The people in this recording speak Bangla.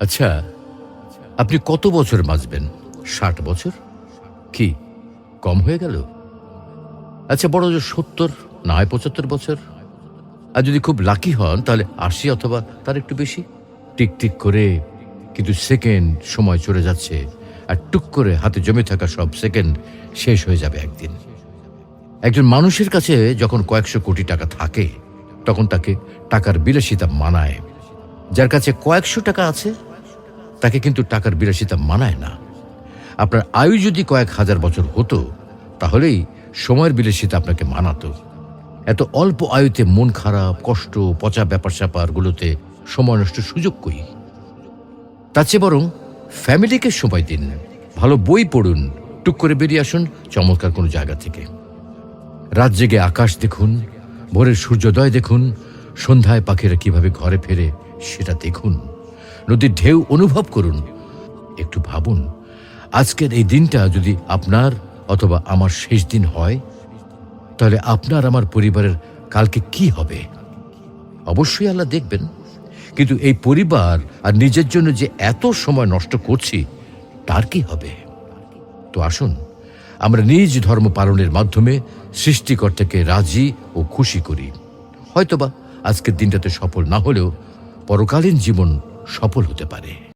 আচ্ছা, আপনি কত বছর বাঁচবেন? ৬০ বছর? কি কম হয়ে গেল? আচ্ছা, বড় জোর ৭০, না হয় ৭৫ বছর। আর যদি খুব লাকি হন তাহলে ৮০ অথবা তার একটু বেশি। টিকটিক করে কিন্তু সেকেন্ড সময় চলে যাচ্ছে, আর টুক করে হাতে জমে থাকা সব সেকেন্ড শেষ হয়ে যাবে একদিন। একজন মানুষের কাছে যখন কয়েকশো কোটি টাকা থাকে, তখন তাকে টাকার বিলাসিতা মানায়। যার কাছে কয়েকশো টাকা আছে, তাকে কিন্তু টাকার বিলাসিতা মানায় না। আপনার আয়ু যদি কয়েক হাজার বছর হতো, তাহলেই সময়ের বিলাসিতা আপনাকে মানাতো। এত অল্প আয়ুতে মন খারাপ, কষ্ট, পচা ব্যাপার স্যাপারগুলোতে সময় নষ্ট সুযোগ কই? তার চেয়ে বরং ফ্যামিলিকে সময় দিন, ভালো বই পড়ুন, টুক করে বেরিয়ে আসুন চমৎকার কোনো জায়গা থেকে। রাত জেগে আকাশ দেখুন, ভোরের সূর্যোদয় দেখুন, সন্ধ্যায় পাখিরা কিভাবে ঘরে ফেরে সেটা দেখুন, নদীর ঢেউ অনুভব করুন। একটু ভাবুন, আজকের এই দিনটা যদি আপনার অথবা আমার শেষ দিন হয়, তাহলে আপনার আমার পরিবারের কালকে কি হবে? অবশ্যই আল্লাহ দেখবেন, কিন্তু এই পরিবার আর নিজের জন্য যে এত সময় নষ্ট করছি, তার কি হবে? তো আসুন, আমরা নিজ ধর্ম পালনের মাধ্যমে সৃষ্টিকর্তাকে রাজি ও খুশি করি। হয়তোবা আজকের দিনটাতে সফল না হলেও পরকালীন জীবন সফল হতে পারে।